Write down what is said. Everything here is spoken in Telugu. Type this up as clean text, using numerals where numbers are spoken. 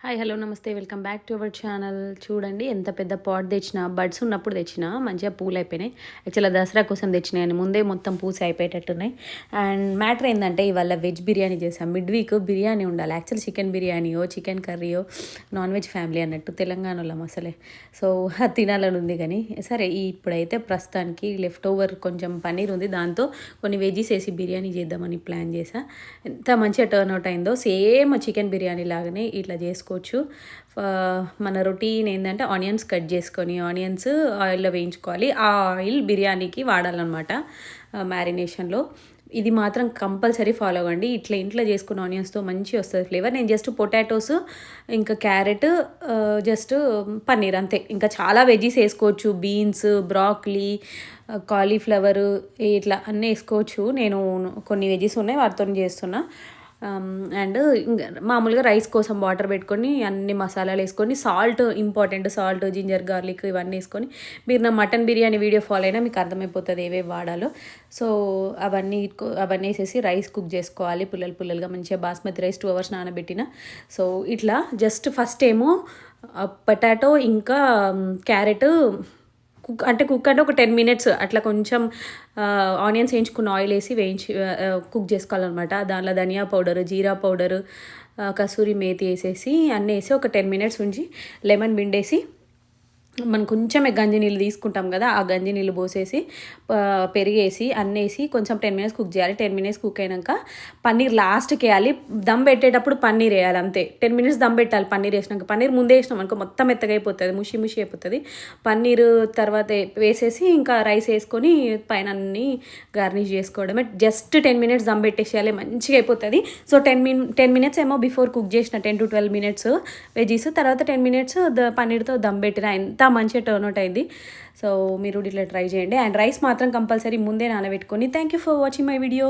హాయ్ హలో నమస్తే welcome back to our channel. చూడండి ఎంత పెద్ద పాట్ తెచ్చిన, బడ్స్ ఉన్నప్పుడు తెచ్చిన మంచిగా పూలు అయిపోయినాయి. యాక్చువల్గా దసరా కోసం తెచ్చినాయని ముందే మొత్తం పూసి అయిపోయేటట్టున్నాయి. అండ్ మ్యాటర్ ఏంటంటే ఇవాళ వెజ్ బిర్యానీ చేసాం. మిడ్ వీక్ బిర్యానీ ఉండాలి. యాక్చువల్ చికెన్ బిర్యానీయో చికెన్ కర్రీయో నాన్ వెజ్ ఫ్యామిలీ అన్నట్టు తెలంగాణలో అసలే. సో అది తినాలని ఉంది కానీ సరే ఇప్పుడైతే ప్రస్తుతానికి లెఫ్ట్ ఓవర్ కొంచెం పన్నీర్ ఉంది, దాంతో కొన్ని వెజ్జీస్ వేసి బిర్యానీ చేద్దామని ప్లాన్ చేసా. ఎంత మంచిగా టర్న్ అవుట్ అయిందో, సేమ్ చికెన్ బిర్యానీ లాగానే ఇట్లా చేసుకోవచ్చు. మన రొటీన్ ఏంటంటే ఆనియన్స్ కట్ చేసుకొని ఆనియన్స్ ఆయిల్లో వేయించుకోవాలి. ఆ ఆయిల్ బిర్యానీకి వాడాలన్నమాట మ్యారినేషన్లో. ఇది మాత్రం కంపల్సరీ ఫాలో అవ్వండి. ఇట్లా ఇంట్లో చేసుకున్న ఆనియన్స్తో మంచిగా వస్తుంది ఫ్లేవర్. నేను జస్ట్ పొటాటోస్ ఇంకా క్యారెట్ జస్ట్ పన్నీర్ అంతే. ఇంకా చాలా వెజ్జీస్ వేసుకోవచ్చు, బీన్స్, బ్రాక్లీ, కాలీఫ్లవర్ ఇట్లా అన్నీ వేసుకోవచ్చు. నేను కొన్ని వెజ్జీస్ ఉన్నాయి వాటితో చేస్తున్నా. అండ్ ఇంకా మామూలుగా రైస్ కోసం వాటర్ పెట్టుకొని అన్ని మసాలాలు వేసుకొని salt important, salt, ginger garlic ఇవన్నీ వేసుకొని, మీరు నా మటన్ బిర్యానీ వీడియో ఫాలో అయినా మీకు అర్థమైపోతుంది ఏవేవి వాడాలో. సో అవన్నీ వేసేసి రైస్ కుక్ చేసుకోవాలి పుల్లలుగా మంచిగా. బాస్మతి రైస్ 2 hours నానబెట్టిన. సో ఇట్లా జస్ట్ ఫస్ట్ ఏమో పొటాటో ఇంకా క్యారెట్ కుక్ అంటే 10 minutes అట్లా కొంచెం ఆనియన్స్ వేయించుకున్న ఆయిల్ వేసి కుక్ చేసుకోవాలన్నమాట. దానిలో ధనియా పౌడరు, జీరా పౌడరు, కసూరి మేతి వేసేసి అన్నీ వేసి ఒక 10 minutes ఉంచి లెమన్ పిండేసి మనం కొంచెం గంజి నీళ్ళు తీసుకుంటాం కదా, ఆ గంజి నీళ్ళు పోసేసి పెరిగేసి అన్నేసి కొంచెం 10 minutes కుక్ చేయాలి. 10 minutes కుక్ అయినాక పన్నీర్ లాస్ట్కి వేయాలి. దమ్ పెట్టేటప్పుడు పన్నీర్ వేయాలి అంతే. 10 minutes దమ్ పెట్టాలి పన్నీర్ వేసినాక. పన్నీర్ ముందే వేసినాం అనుకో మొత్తం మెత్తగా అయిపోతుంది, ముషి అయిపోతుంది. పన్నీర్ తర్వాత వేసేసి ఇంకా రైస్ వేసుకొని పైన అన్ని గార్నిష్ చేసుకోవడమే. జస్ట్ 10 minutes దమ్ పెట్టేసేయాలి, మంచిగా అయిపోతుంది. సో 10 minutes ఏమో బిఫోర్ కుక్ చేసిన 10 to 12 minutes వెజీస్, తర్వాత 10 minutes పన్నీర్తో దమ్ పెట్టిన. ఎంత మంచిగా టర్న్ అవుట్ అయింది. సో మీరు ఇట్లా ట్రై చేయండి. అండ్ రైస్ మాత్రం కంపల్సరీ ముందే నానబెట్టుకొని. Thank you for watching my video.